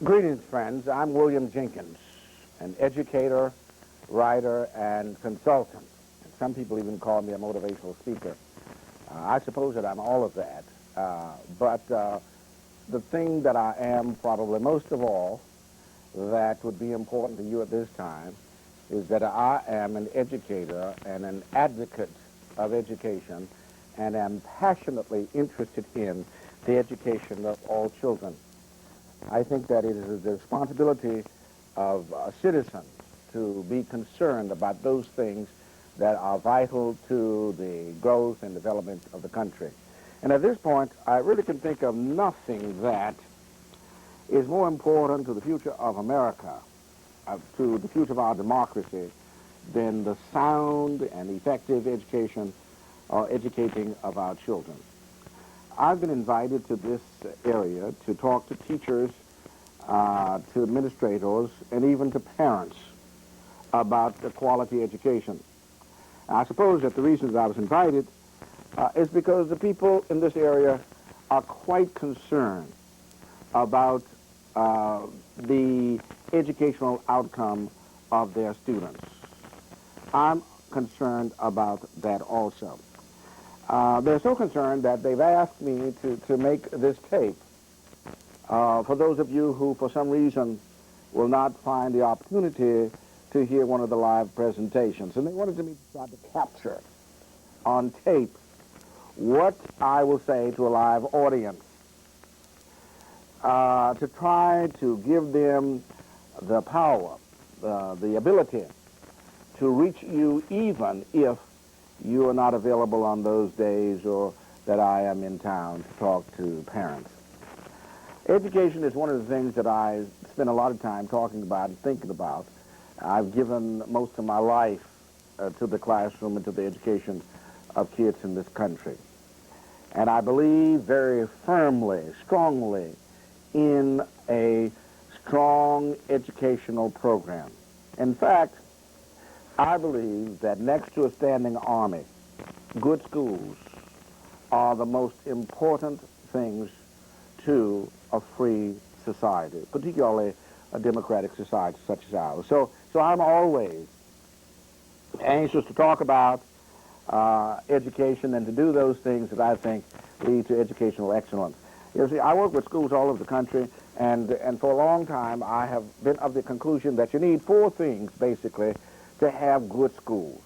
Greetings, friends. I'm William Jenkins, an educator, writer, and consultant. And some people even call me a motivational speaker. I suppose that I'm all of that. But the thing that I am probably most of all that would be important to you at this time is that I am an educator and an advocate of education and am passionately interested in the education of all children. I think that it is the responsibility of citizens to be concerned about those things that are vital to the growth and development of the country. And at this point, I really can think of nothing that is more important to the future of America, to the future of our democracy, than the sound and effective education or educating of our children. I've been invited to this area to talk to teachers, to administrators, and even to parents about the quality education. I suppose that the reasons I was invited is because the people in this area are quite concerned about the educational outcome of their students. I'm concerned about that also. They're so concerned that they've asked me to make this tape. For those of you who, for some reason, will not find the opportunity to hear one of the live presentations, and they wanted me to try to capture on tape what I will say to a live audience, to try to give them the power, the ability to reach you even if you are not available on those days or that I am in town to talk to parents. Education is one of the things that I spend a lot of time talking about and thinking about. I've given most of my life to the classroom and to the education of kids in this country. And I believe very firmly, strongly, in a strong educational program. In fact, I believe that next to a standing army, good schools are the most important things to a free society, particularly a democratic society such as ours. So I'm always anxious to talk about education and to do those things that I think lead to educational excellence. You see, I work with schools all over the country, and for a long time I have been of the conclusion that you need four things, basically, to have good schools.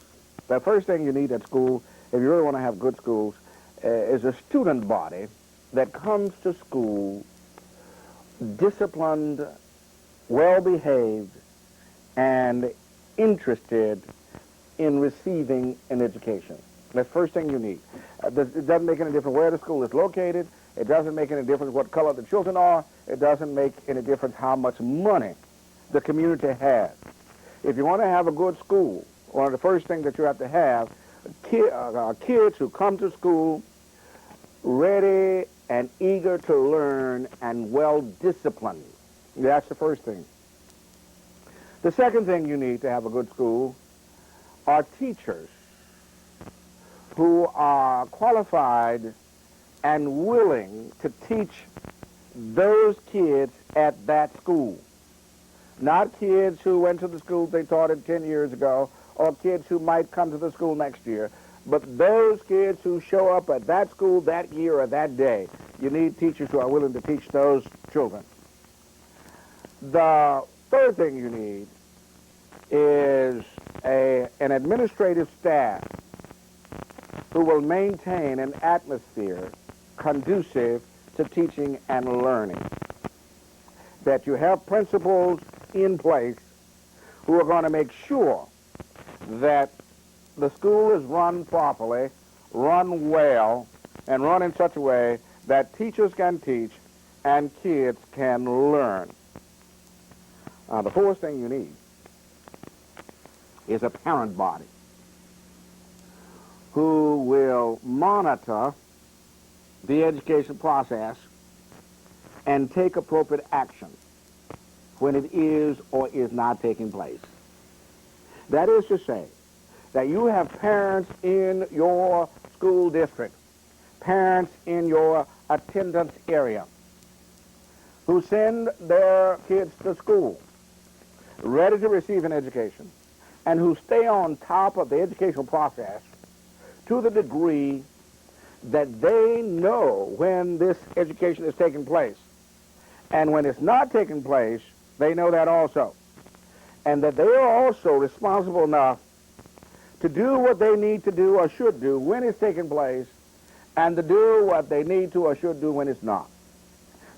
The first thing you need at school, if you really want to have good schools, is a student body that comes to school disciplined, well-behaved, and interested in receiving an education. That's the first thing you need. It doesn't make any difference where the school is located. It doesn't make any difference what color the children are. It doesn't make any difference how much money the community has. If you want to have a good school, one of the first things that you have to have are kids who come to school ready and eager to learn and well-disciplined. That's the first thing. The second thing you need to have a good school are teachers who are qualified and willing to teach those kids at that school. Not kids who went to the school they taught it 10 years ago, or kids who might come to the school next year, but those kids who show up at that school that year or that day. You need teachers who are willing to teach those children. The third thing you need is an administrative staff who will maintain an atmosphere conducive to teaching and learning. That you have principals in place who are going to make sure that the school is run properly, run well, and run in such a way that teachers can teach and kids can learn. The fourth thing you need is a parent body who will monitor the education process and take appropriate action when it is or is not taking place. That is to say, that you have parents in your school district, parents in your attendance area, who send their kids to school ready to receive an education and who stay on top of the educational process to the degree that they know when this education is taking place. And when it's not taking place, they know that also. And that they are also responsible enough to do what they need to do or should do when it's taking place, and to do what they need to or should do when it's not.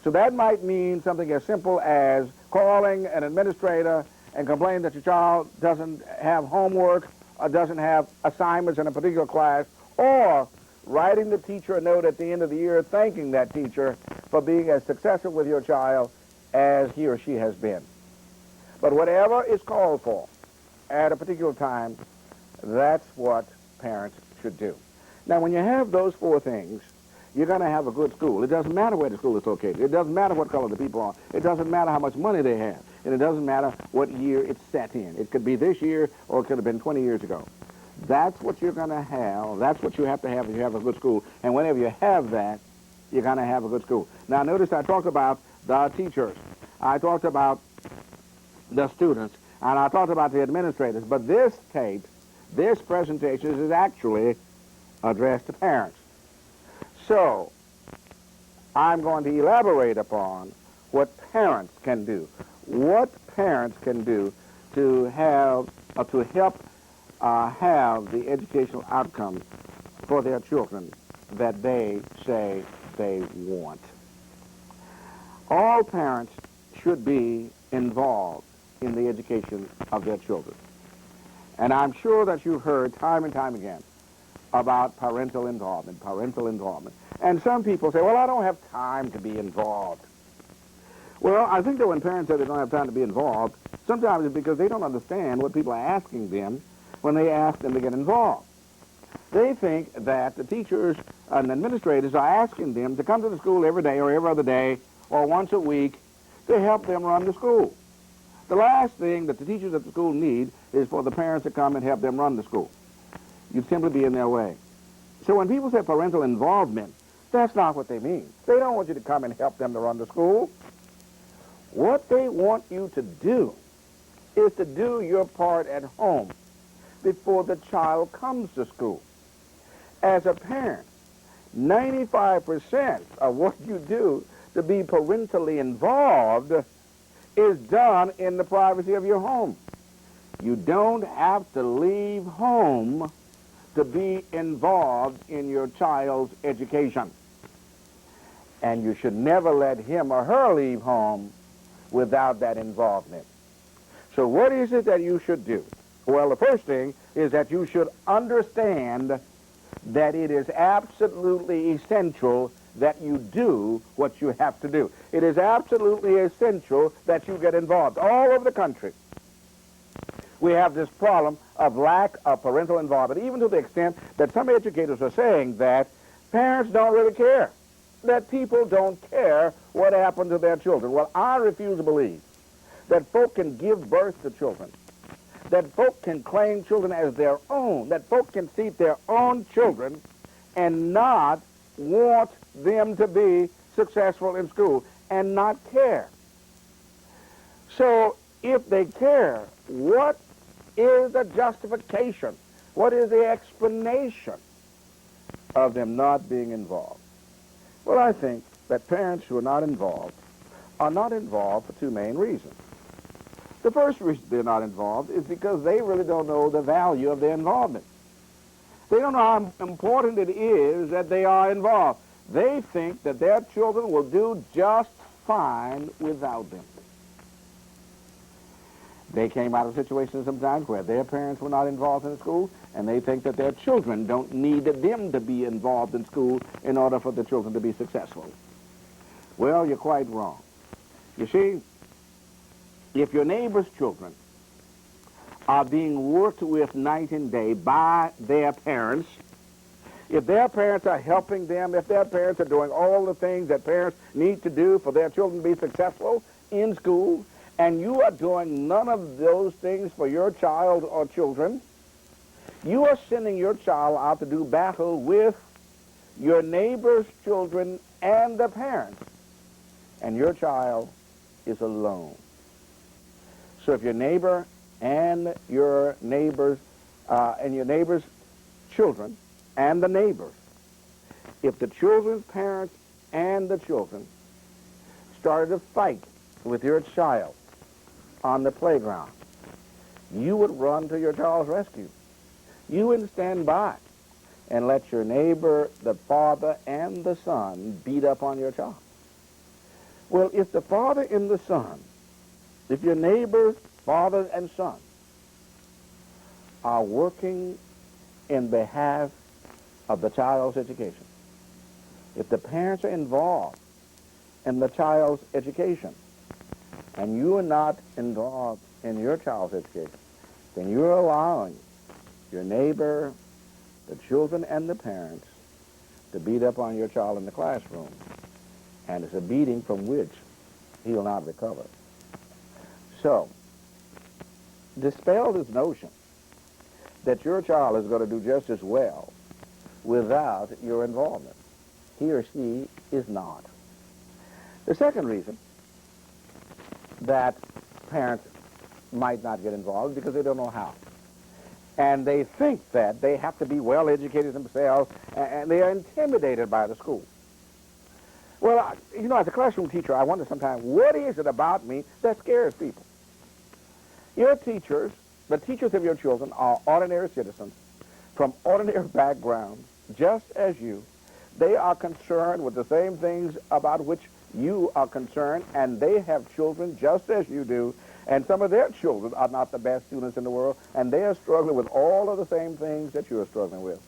So that might mean something as simple as calling an administrator and complaining that your child doesn't have homework or doesn't have assignments in a particular class, or writing the teacher a note at the end of the year thanking that teacher for being as successful with your child as he or she has been. But whatever is called for at a particular time, that's what parents should do. Now, when you have those four things, you're going to have a good school. It doesn't matter where the school is located. It doesn't matter what color the people are. It doesn't matter how much money they have. And it doesn't matter what year it's set in. It could be this year or it could have been 20 years ago. That's what you're going to have. That's what you have to have if you have a good school. And whenever you have that, you're going to have a good school. Now, notice I talked about the teachers. I talked about the students. And I talked about the administrators. But this tape, this presentation is actually addressed to parents. So, I'm going to elaborate upon what parents can do. What parents can do to help have the educational outcome for their children that they say they want. All parents should be involved in the education of their children. And I'm sure that you've heard time and time again about parental involvement. And some people say, well, I don't have time to be involved. Well, I think that when parents say they don't have time to be involved, sometimes it's because they don't understand what people are asking them when they ask them to get involved. They think that the teachers and administrators are asking them to come to the school every day or every other day or once a week to help them run the school. The last thing that the teachers at the school need is for the parents to come and help them run the school. You'd simply be in their way. So when people say parental involvement, that's not what they mean. They don't want you to come and help them to run the school. What they want you to do is to do your part at home before the child comes to school. As a parent, 95% of what you do to be parentally involved is done in the privacy of your home. You don't have to leave home to be involved in your child's education. And you should never let him or her leave home without that involvement. So what is it that you should do? Well, the first thing is that you should understand that it is absolutely essential that you do what you have to do. It is absolutely essential that you get involved. All over the country, we have this problem of lack of parental involvement, even to the extent that some educators are saying that parents don't really care, that people don't care what happened to their children. Well, I refuse to believe that folk can give birth to children, that folk can claim children as their own, that folk can see their own children and not want them to be successful in school and not care. So if they care, what is the justification? What is the explanation of them not being involved? Well, I think that parents who are not involved for two main reasons. The first reason they're not involved is because they really don't know the value of their involvement. They don't know how important it is that they are involved. They think that their children will do just fine without them. They came out of situations sometimes where their parents were not involved in the school, and they think that their children don't need them to be involved in school in order for the children to be successful. Well, you're quite wrong. You see, if your neighbor's children are being worked with night and day by their parents, if their parents are helping them, if their parents are doing all the things that parents need to do for their children to be successful in school, and you are doing none of those things for your child or children, you are sending your child out to do battle with your neighbor's children and the parents. and your child is alone. So if your neighbor and your neighbor's children and the neighbors, if the children's parents and the children started to fight with your child on the playground, you would run to your child's rescue. You wouldn't stand by and let your neighbor, the father, and the son beat up on your child. Well, if the father and the son, if your neighbor's father and son are working in behalf of the child's education, if the parents are involved in the child's education, and you are not involved in your child's education, then you're allowing your neighbor, the children, and the parents to beat up on your child in the classroom. And it's a beating from which he will not recover. So, dispel this notion that your child is going to do just as well without your involvement. He or she is not. The second reason that parents might not get involved is because they don't know how. And they think that they have to be well educated themselves, and they are intimidated by the school. Well, as a classroom teacher, I wonder sometimes, what is it about me that scares people? Your teachers, the teachers of your children, are ordinary citizens from ordinary backgrounds, just as you. They are concerned with the same things about which you are concerned, and they have children just as you do, and some of their children are not the best students in the world, and they are struggling with all of the same things that you are struggling with.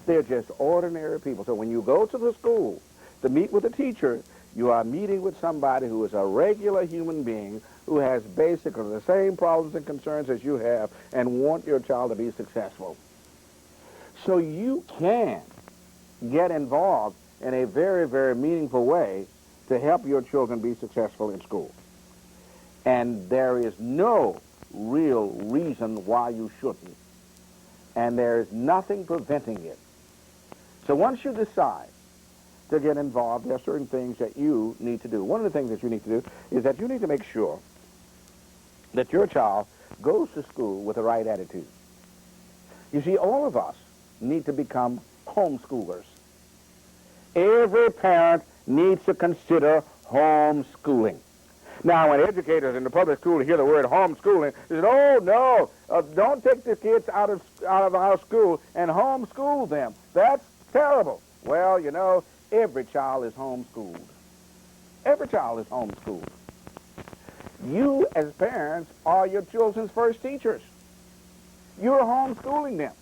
They're just ordinary people. So when you go to the school to meet with a teacher, you are meeting with somebody who is a regular human being who has basically the same problems and concerns as you have and want your child to be successful. So you can get involved in a very, very meaningful way to help your children be successful in school. And there is no real reason why you shouldn't. And there is nothing preventing it. So once you decide to get involved, there are certain things that you need to do. One of the things that you need to do is that you need to make sure that your child goes to school with the right attitude. You see, all of us need to become homeschoolers. Every parent needs to consider homeschooling. Now, when educators in the public school hear the word homeschooling, they say, oh, no, don't take the kids out of our school and homeschool them. That's terrible. Well, every child is homeschooled. Every child is homeschooled. You, as parents, are your children's first teachers. You're homeschooling them.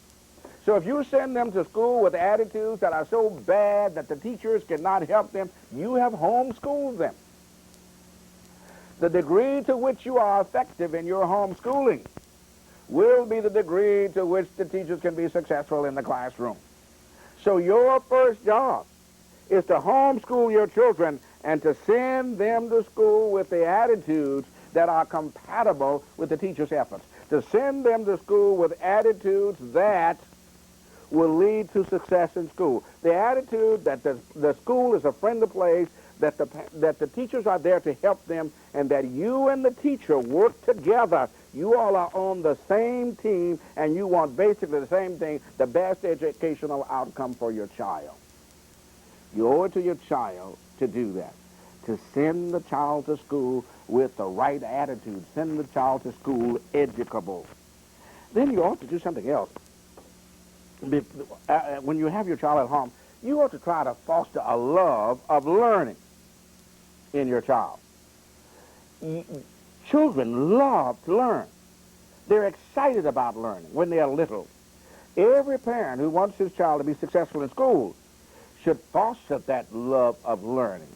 So if you send them to school with attitudes that are so bad that the teachers cannot help them, you have homeschooled them. The degree to which you are effective in your homeschooling will be the degree to which the teachers can be successful in the classroom. So your first job is to homeschool your children and to send them to school with the attitudes that are compatible with the teacher's efforts. To send them to school with attitudes that will lead to success in school. The attitude that the school is a friendly place, that the teachers are there to help them, and that you and the teacher work together. You all are on the same team, and you want basically the same thing, the best educational outcome for your child. You owe it to your child to do that, to send the child to school with the right attitude, send the child to school educable. Then you ought to do something else. When you have your child at home, you ought to try to foster a love of learning in your child. Children love to learn. They're excited about learning when they are little. Every parent who wants his child to be successful in school should foster that love of learning,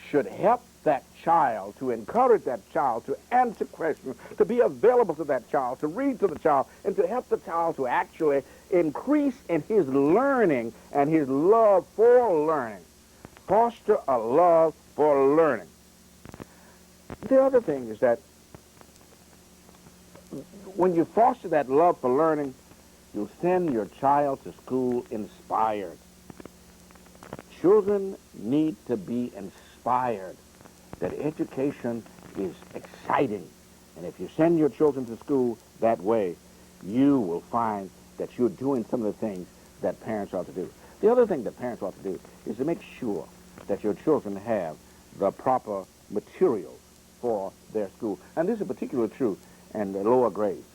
should help that child, to encourage that child to answer questions, to be available to that child, to read to the child, and to help the child to actually increase in his learning and his love for learning. Foster a love for learning. The other thing is that when you foster that love for learning, you'll send your child to school inspired. Children need to be inspired that education is exciting. And if you send your children to school that way, you will find that you're doing some of the things that parents ought to do. The other thing that parents ought to do is to make sure that your children have the proper materials for their school. And this is particularly true in the lower grades.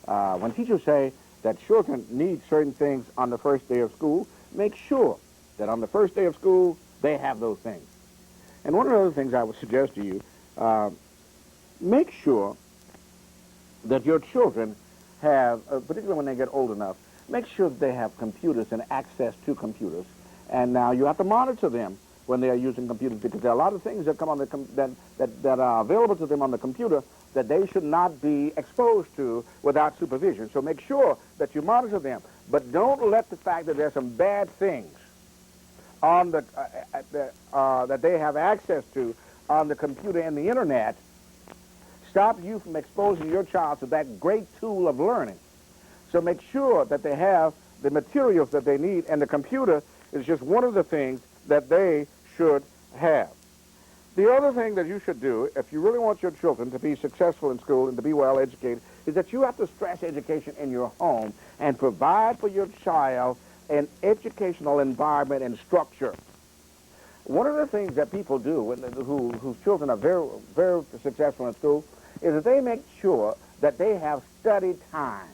When teachers say that children need certain things on the first day of school, make sure that on the first day of school, they have those things. And one of the other things I would suggest to you, make sure that your children have, particularly when they get old enough, make sure that they have computers and access to computers. And now you have to monitor them when they are using computers, because there are a lot of things that come on the that are available to them on the computer that they should not be exposed to without supervision. So make sure that you monitor them, but don't let the fact that there's some bad things on the that they have access to on the computer and the internet stop you from exposing your child to that great tool of learning. So make sure that they have the materials that they need, and the computer is just one of the things that they should have. The other thing that you should do, if you really want your children to be successful in school and to be well educated, is that you have to stress education in your home and provide for your child an educational environment and structure. One of the things that people do whose children are very, very successful in school is that they make sure that they have study time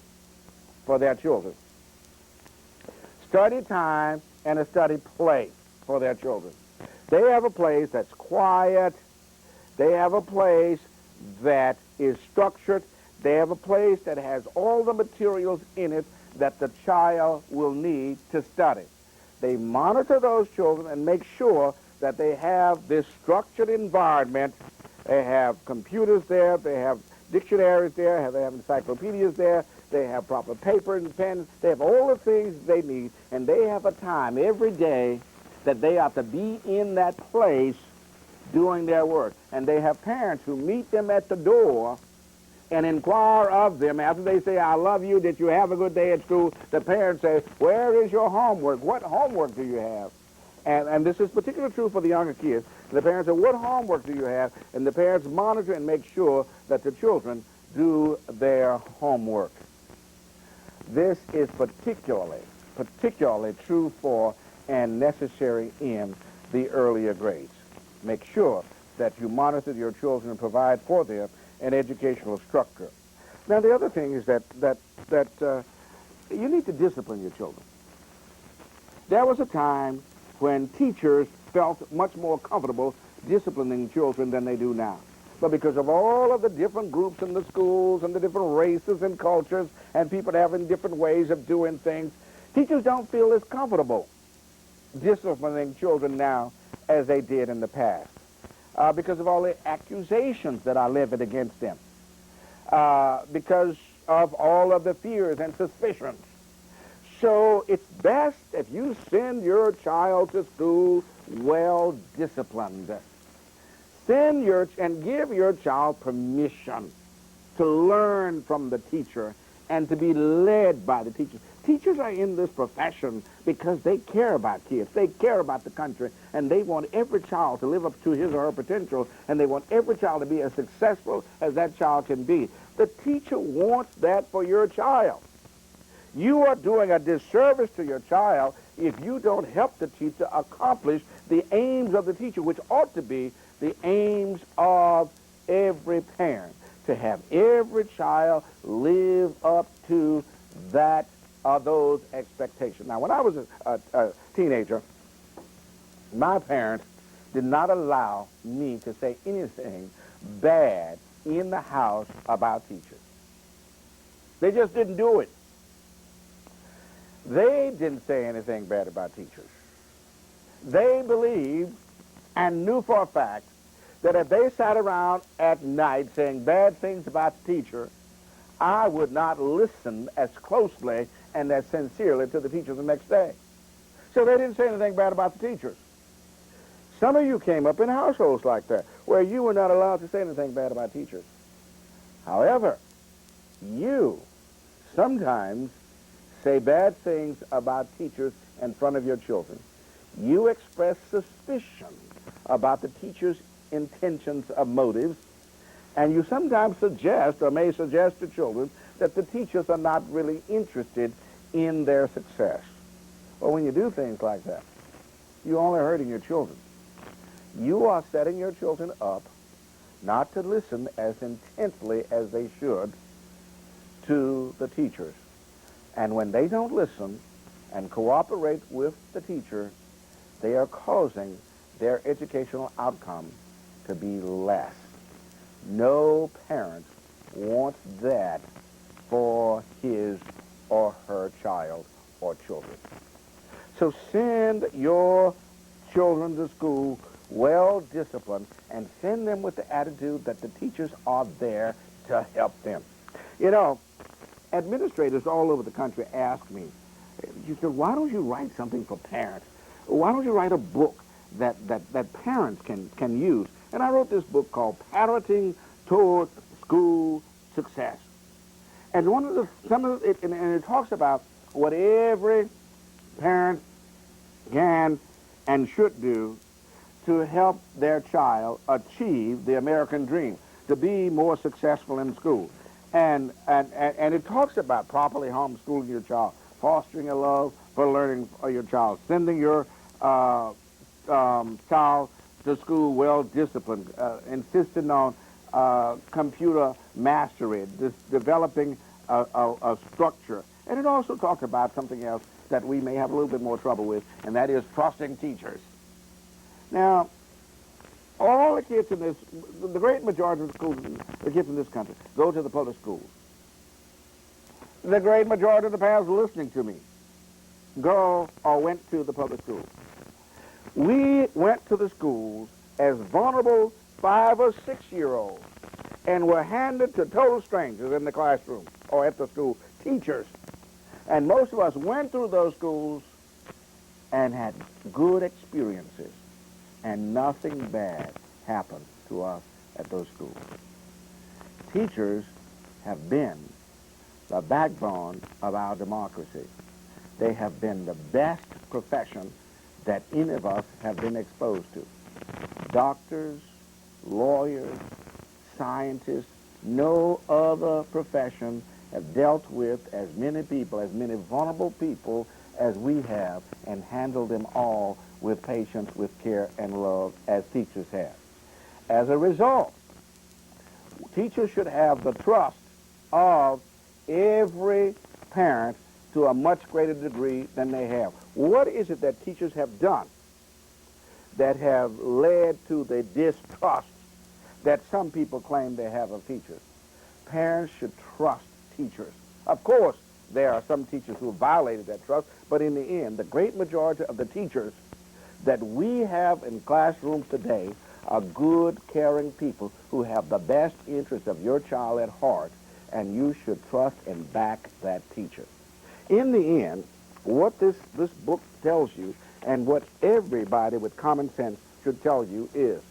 for their children. Study time and a study place for their children. They have a place that's quiet. They have a place that is structured. They have a place that has all the materials in it that the child will need to study. They monitor those children and make sure that they have this structured environment. They have computers there. They have dictionaries there. They have encyclopedias there. They have proper paper and pens. They have all the things they need, and they have a time every day that they have to be in that place doing their work. And they have parents who meet them at the door and inquire of them after they say, I love you, did you have a good day at school? The parents say, where is your homework? What homework do you have? And this is particularly true for the younger kids. The parents say, what homework do you have? And the parents monitor and make sure that the children do their homework. This is particularly true for and necessary in the earlier grades. Make sure that you monitor your children and provide for them an educational structure. Now, the other thing is that you need to discipline your children. There was a time when teachers felt much more comfortable disciplining children than they do now. But because of all of the different groups in the schools and the different races and cultures and people having different ways of doing things, teachers don't feel as comfortable disciplining children now as they did in the past because of all the accusations that are levied against them, because of all of the fears and suspicions. So it's best if you send your child to school well disciplined. And give your child permission to learn from the teacher and to be led by the teacher. Teachers are in this profession because they care about kids. They care about the country, and they want every child to live up to his or her potential, and they want every child to be as successful as that child can be. The teacher wants that for your child. You are doing a disservice to your child if you don't help the teacher accomplish the aims of the teacher, which ought to be the aims of every parent, to have every child live up to those expectations. Now, when I was a teenager, my parents did not allow me to say anything bad in the house about teachers. They just didn't do it. They didn't say anything bad about teachers. They believed and knew for a fact that if they sat around at night saying bad things about the teacher, I would not listen as closely and as sincerely to the teacher the next day. So they didn't say anything bad about the teachers. Some of you came up in households like that, where you were not allowed to say anything bad about teachers. However, you sometimes say bad things about teachers in front of your children. You express suspicion about the teachers intentions of motives, and you sometimes suggest or may suggest to children that the teachers are not really interested in their success. Well, when you do things like that, you're only hurting your children. You are setting your children up not to listen as intensely as they should to the teachers. And when they don't listen and cooperate with the teacher, they are causing their educational outcome to be less. No parent wants that for his or her child or children. So send your children to school well-disciplined and send them with the attitude that the teachers are there to help them. You know, administrators all over the country ask me, you said, why don't you write something for parents? Why don't you write a book that parents can use? And I wrote this book called Parenting Toward School Success. And it talks about what every parent can and should do to help their child achieve the American dream, to be more successful in school. And it talks about properly homeschooling your child, fostering a love for learning for your child, sending your child to school well-disciplined, insisting on computer mastery, developing a structure. And it also talks about something else that we may have a little bit more trouble with, and that is trusting teachers. Now, all the kids in this, the great majority of the kids in this country go to the public schools. The great majority of the parents listening to me go or went to the public schools. We went to the schools as vulnerable 5 or 6-year-olds and were handed to total strangers in the classroom or at the school, teachers. And most of us went through those schools and had good experiences, and nothing bad happened to us at those schools. Teachers have been the backbone of our democracy. They have been the best profession that any of us have been exposed to. Doctors, lawyers, scientists, no other profession have dealt with as many people, as many vulnerable people as we have, and handled them all with patience, with care and love as teachers have. As a result, teachers should have the trust of every parent to a much greater degree than they have. What is it that teachers have done that have led to the distrust that some people claim they have of teachers? Parents should trust teachers. Of course, there are some teachers who have violated that trust, but in the end, the great majority of the teachers that we have in classrooms today are good, caring people who have the best interest of your child at heart, and you should trust and back that teacher. In the end, what this book tells you, and what everybody with common sense should tell you, is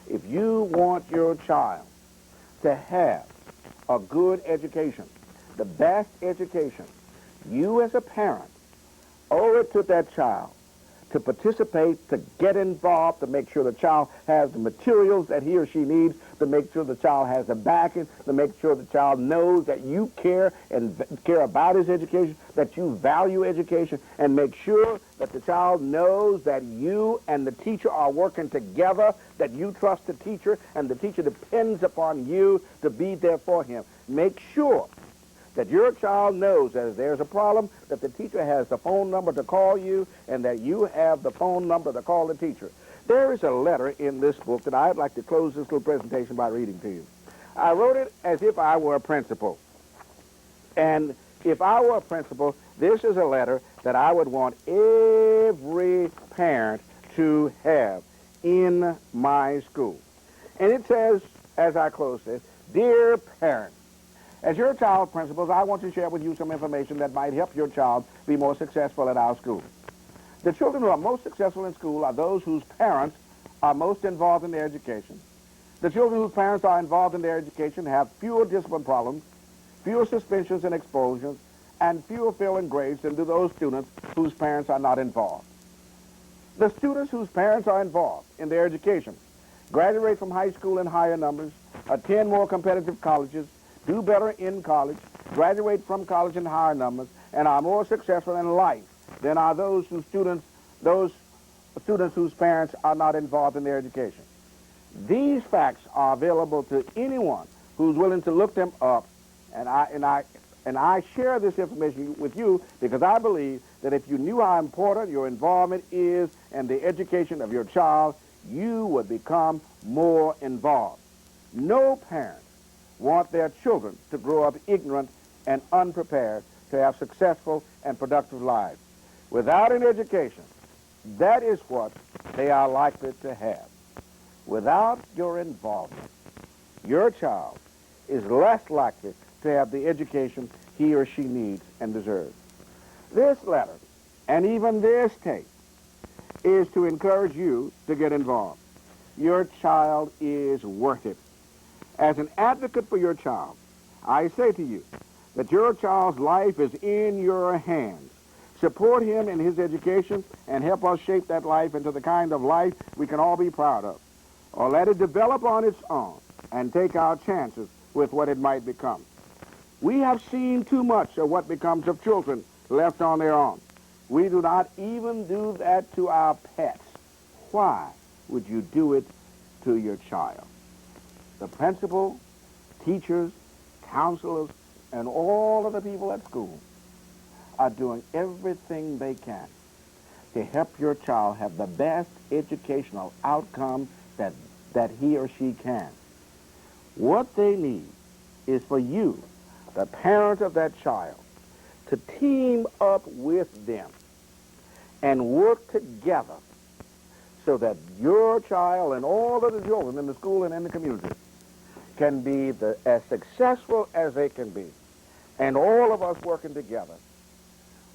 if you want your child to have a good education, the best education, you as a parent owe it to that child to participate, to get involved, to make sure the child has the materials that he or she needs, to make sure the child has the backing, to make sure the child knows that you care and care about his education, that you value education, and make sure that the child knows that you and the teacher are working together, that you trust the teacher, and the teacher depends upon you to be there for him. Make sure that your child knows that if there's a problem, that the teacher has the phone number to call you, and that you have the phone number to call the teacher. There is a letter in this book that I'd like to close this little presentation by reading to you. I wrote it as if I were a principal. And if I were a principal, this is a letter that I would want every parent to have in my school. And it says, as I close this, "Dear parents, as your child principals, I want to share with you some information that might help your child be more successful at our school. The children who are most successful in school are those whose parents are most involved in their education. The children whose parents are involved in their education have fewer discipline problems, fewer suspensions and expulsions, and fewer failing grades than do those students whose parents are not involved. The students whose parents are involved in their education graduate from high school in higher numbers, attend more competitive colleges, do better in college, graduate from college in higher numbers, and are more successful in life than are those students whose parents are not involved in their education. These facts are available to anyone who's willing to look them up, and I share this information with you because I believe that if you knew how important your involvement is in the education of your child, you would become more involved. No parent wants their children to grow up ignorant and unprepared to have successful and productive lives. Without an education, that is what they are likely to have. Without your involvement, your child is less likely to have the education he or she needs and deserves. This letter, and even this tape, is to encourage you to get involved. Your child is worth it. As an advocate for your child, I say to you that your child's life is in your hands. Support him in his education and help us shape that life into the kind of life we can all be proud of. Or let it develop on its own and take our chances with what it might become. We have seen too much of what becomes of children left on their own. We do not even do that to our pets. Why would you do it to your child? The principal, teachers, counselors, and all of the people at school are doing everything they can to help your child have the best educational outcome that he or she can. What they need is for you, the parent of that child, to team up with them and work together so that your child and all of the children in the school and in the community can be as successful as they can be. And all of us working together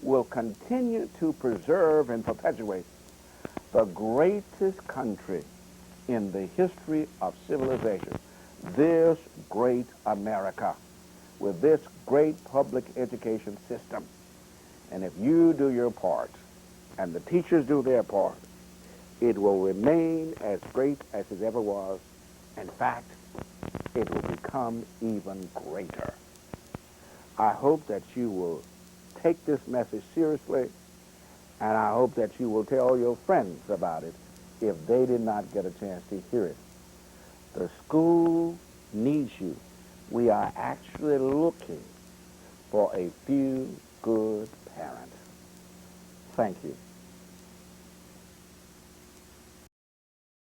will continue to preserve and perpetuate the greatest country in the history of civilization, this great America, with this great public education system. And if you do your part, and the teachers do their part, it will remain as great as it ever was. In fact, it will become even greater. I hope that you will take this message seriously, and I hope that you will tell your friends about it if they did not get a chance to hear it. The school needs you. We are actually looking for a few good parents. Thank you.